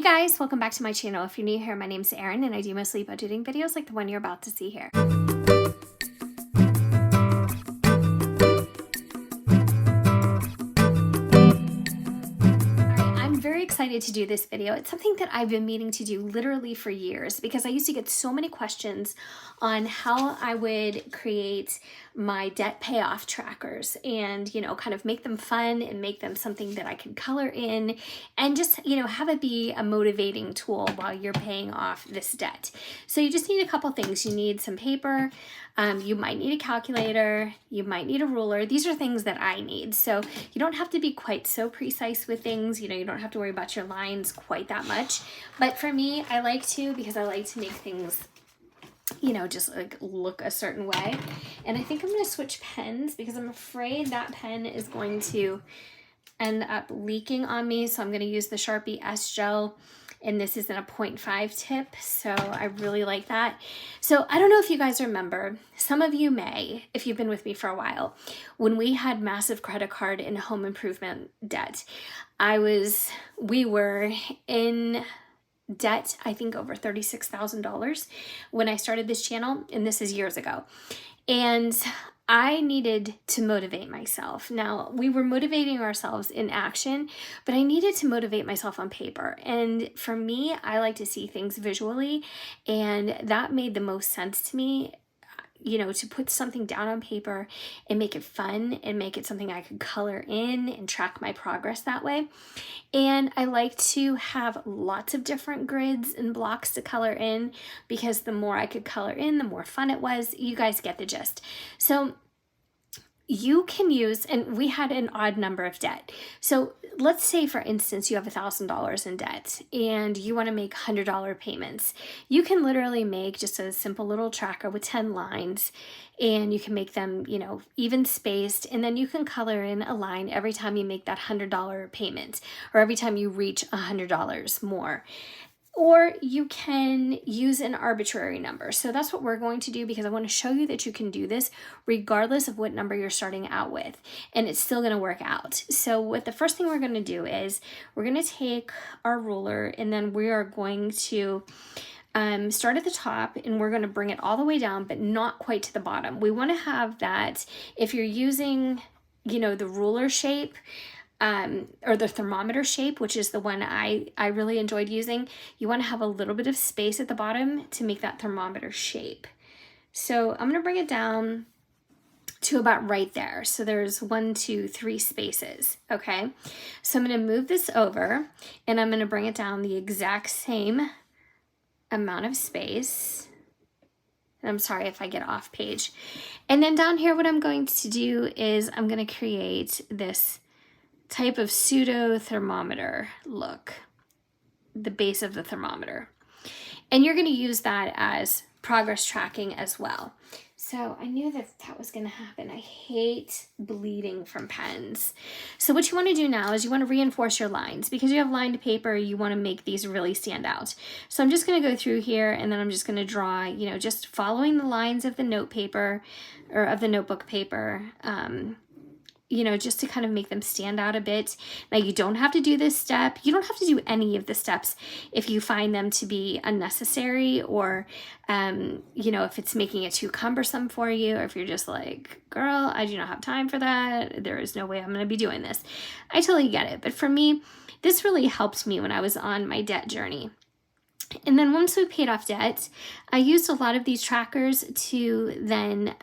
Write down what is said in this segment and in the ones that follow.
guys, welcome back to my channel. If you're new here, my name's Erin and I do mostly budgeting videos like the one you're about to see here. Excited to do this video. It's something that I've been meaning to do literally for years because I used to get so many questions on how I would create my debt payoff trackers and, you know, kind of make them fun and make them something that I could color in and just, you know, have it be a motivating tool while you're paying off this debt. So you just need a couple things. You need some paper. You might need a calculator, you might need a ruler. These are things that I need. So you don't have to be quite so precise with things. You know, you don't have to worry about your lines quite that much. But for me, I like to because I like to make things, you know, just like look a certain way. And I think I'm going to switch pens because I'm afraid that pen is going to end up leaking on me. So I'm going to use the Sharpie S Gel. And this is in a 0.5 tip, so I really like that. So I don't know if you guys remember, some of you may, if you've been with me for a while, when we had massive credit card and home improvement debt, we were in debt, I think over $36,000 when I started this channel, and this is years ago. And I needed to motivate myself. Now, we were motivating ourselves in action, but I needed to motivate myself on paper. And for me, I like to see things visually, and that made the most sense to me, you know, to put something down on paper and make it fun and make it something I could color in and track my progress that way. And I like to have lots of different grids and blocks to color in because the more I could color in, the more fun it was. You guys get the gist. So you can use, and we had an odd number of debt. So let's say, for instance, you have $1,000 in debt and you want to make $100 payments. You can literally make just a simple little tracker with 10 lines and you can make them, you know, even spaced. And then you can color in a line every time you make that $100 payment or every time you reach $100 more. Or you can use an arbitrary number. So that's what we're going to do because I want to show you that you can do this regardless of what number you're starting out with. And it's still going to work out. So the first thing we're going to do is we're going to take our ruler and then we are going to start at the top and we're going to bring it all the way down, but not quite to the bottom. We want to have that, if you're using, you know, the ruler shape, or the thermometer shape, which is the one I really enjoyed using, you want to have a little bit of space at the bottom to make that thermometer shape. So I'm going to bring it down to about right there. So there's 1, 2, 3 spaces. Okay. So I'm going to move this over and I'm going to bring it down the exact same amount of space. I'm sorry if I get off page. And then down here, what I'm going to do is I'm going to create this type of pseudo thermometer look, the base of the thermometer. And you're going to use that as progress tracking as well. So I knew that that was going to happen. I hate bleeding from pens. So what you want to do now is you want to reinforce your lines because you have lined paper. You want to make these really stand out. So I'm just going to go through here and then I'm just going to draw, you know, just following the lines of the note paper or of the notebook paper, you know, just to kind of make them stand out a bit. Now, you don't have to do this step. You don't have to do any of the steps if you find them to be unnecessary or, you know, if it's making it too cumbersome for you, or if you're just like, girl, I do not have time for that. There is no way I'm going to be doing this. I totally get it. But for me, this really helped me when I was on my debt journey. And then once we paid off debt, I used a lot of these trackers to then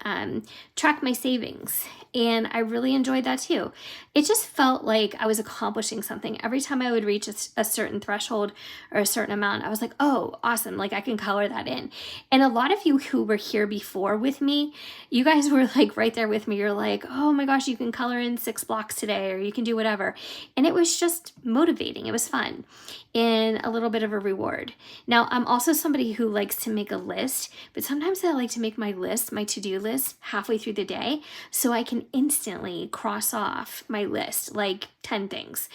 track my savings. And I really enjoyed that too. It just felt like I was accomplishing something. Every time I would reach a certain threshold or a certain amount, I was like, oh, awesome. Like I can color that in. And a lot of you who were here before with me, you guys were like right there with me. You're like, oh my gosh, you can color in 6 blocks today, or you can do whatever. And it was just motivating. It was fun and a little bit of a reward. Now, I'm also somebody who likes to make a list, but sometimes I like to make my list, my to-do list, halfway through the day so I can instantly cross off my list, like 10 things.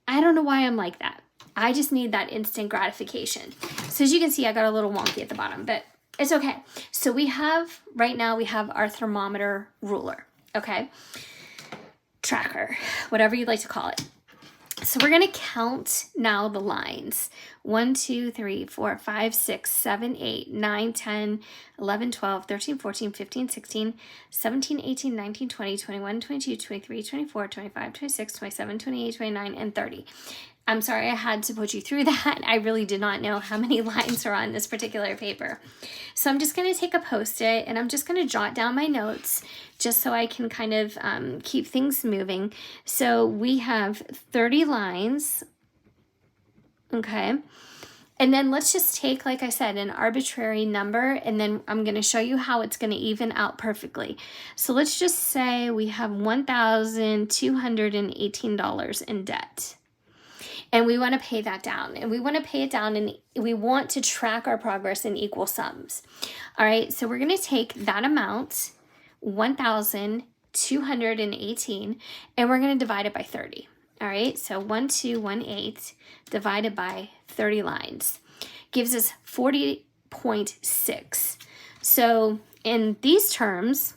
I don't know why I'm like that. I just need that instant gratification. So as you can see, I got a little wonky at the bottom, but it's okay. So right now we have our thermometer ruler, okay? Tracker, whatever you'd like to call it. So we're going to count now the lines. 1, 2, 3, 4, 5, 6, 7, 8, 9, 10, 11, 12, 13, 14, 15, 16, 17, 18, 19, 20, 21, 22, 23, 24, 25, 26, 27, 28, 29, and 30. I'm sorry I had to put you through that. I really did not know how many lines are on this particular paper. So I'm just going to take a Post-it and I'm just going to jot down my notes just so I can kind of keep things moving. So we have 30 lines, okay? And then let's just take, like I said, an arbitrary number, and then I'm going to show you how it's going to even out perfectly. So let's just say we have $1,218 in debt. And we want to pay that down, and we want to pay it down, and we want to track our progress in equal sums. All right, so we're going to take that amount, 1,218, and we're going to divide it by 30. All right, so 1218 divided by 30 lines gives us 40.6. So in these terms,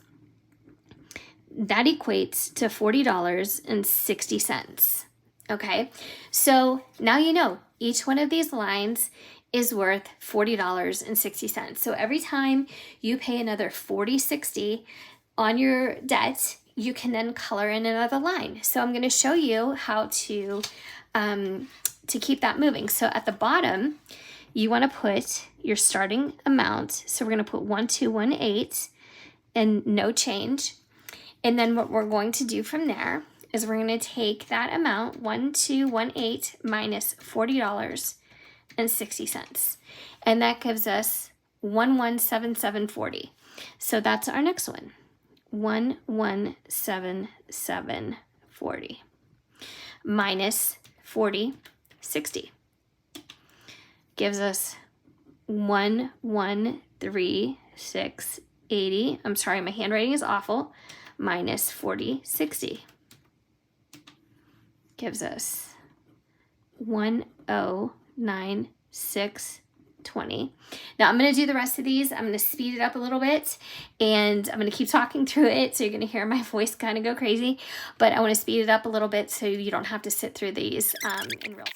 that equates to $40.60. Okay, so now you know each one of these lines is worth $40.60. So every time you pay another $40.60 on your debt, you can then color in another line. So I'm going to show you how to keep that moving. So at the bottom, you want to put your starting amount. So we're going to put 1218 and no change. And then what we're going to do from there is we're going to take that amount, 1218 minus $40.60. And that gives us 1177.40. So that's our next one, 1177.40 minus 40.60 gives us 1136.80. I'm sorry, my handwriting is awful. Minus 40.60 gives us 109.620. Now I'm going to do the rest of these. I'm going to speed it up a little bit, and I'm going to keep talking through it, so you're going to hear my voice kind of go crazy, but I want to speed it up a little bit so you don't have to sit through these in real time.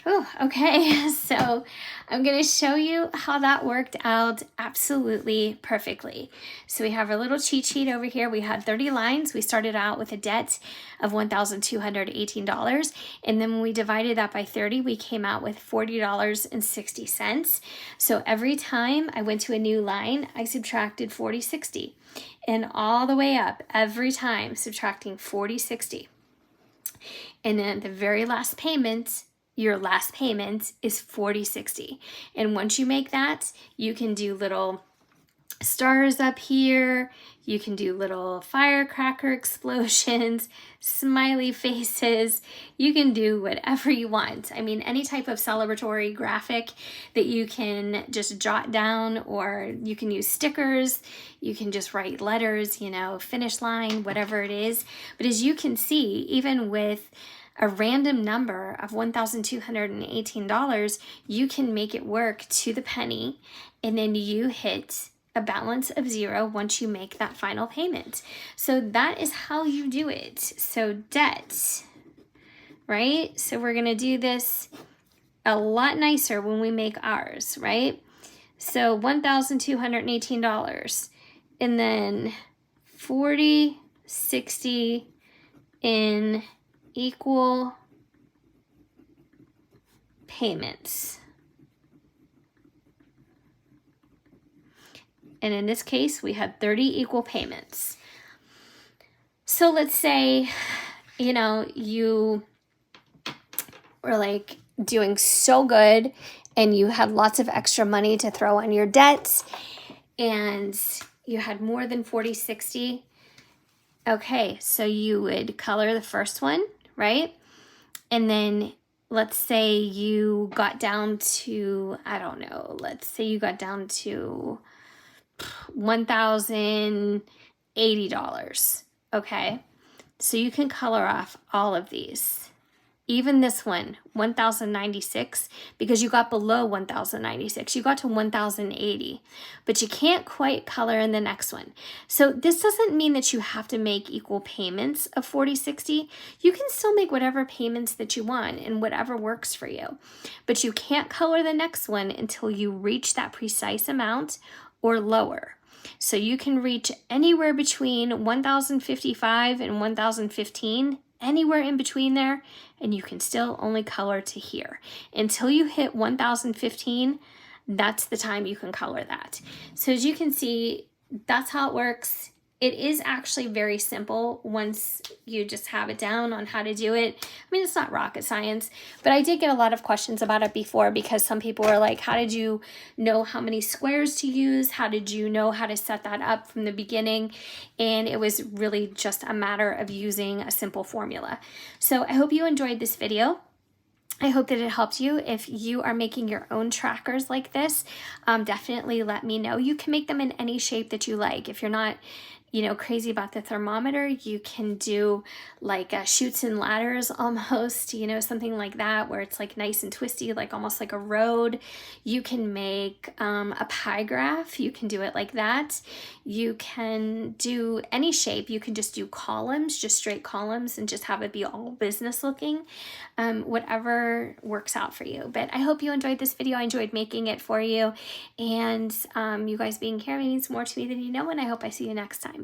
Oh, okay, so I'm going to show you how that worked out absolutely perfectly. So we have our little cheat sheet over here. We had 30 lines. We started out with a debt of $1,218, and then when we divided that by 30, we came out with $40.60. So every time I went to a new line, I subtracted 40.60, and all the way up, every time subtracting 40.60. And then at the very last payment, your last payment is 40.60. And once you make that, you can do little stars up here. You can do little firecracker explosions, smiley faces. You can do whatever you want. I mean, any type of celebratory graphic that you can just jot down, or you can use stickers. You can just write letters, you know, finish line, whatever it is. But as you can see, even with a random number of $1,218, you can make it work to the penny, and then you hit a balance of 0 once you make that final payment. So that is how you do it. So debt, right? So we're going to do this a lot nicer when we make ours, right? So $1,218, and then 40.60 in equal payments. And in this case, we had 30 equal payments. So let's say, you know, you were like doing so good and you had lots of extra money to throw on your debts, and you had more than 40.60. Okay, so you would color the first one, right? And then let's say you got down to, I don't know, let's say you got down to $1,080, okay? So you can color off all of these. Even this one, 1,096, because you got below 1,096. You got to 1,080, but you can't quite color in the next one. So this doesn't mean that you have to make equal payments of 40/60. You can still make whatever payments that you want and whatever works for you. But you can't color the next one until you reach that precise amount or lower. So you can reach anywhere between 1,055 and 1,015, anywhere in between there, and you can still only color to here. Until you hit 1,015, that's the time you can color that. So as you can see, that's how it works. It is actually very simple once you just have it down on how to do it. I mean, it's not rocket science, but I did get a lot of questions about it before because some people were like, how did you know how many squares to use? How did you know how to set that up from the beginning? And it was really just a matter of using a simple formula. So I hope you enjoyed this video. I hope that it helped you. If you are making your own trackers like this, definitely let me know. You can make them in any shape that you like. If you're not, you know, crazy about the thermometer, you can do like chutes and ladders almost, you know, something like that where it's like nice and twisty, like almost like a road. You can make a pie graph. You can do it like that. You can do any shape. You can just do columns, just straight columns, and just have it be all business looking. Whatever works out for you. But I hope you enjoyed this video. I enjoyed making it for you. And you guys being here means more to me than you know, and I hope I see you next time.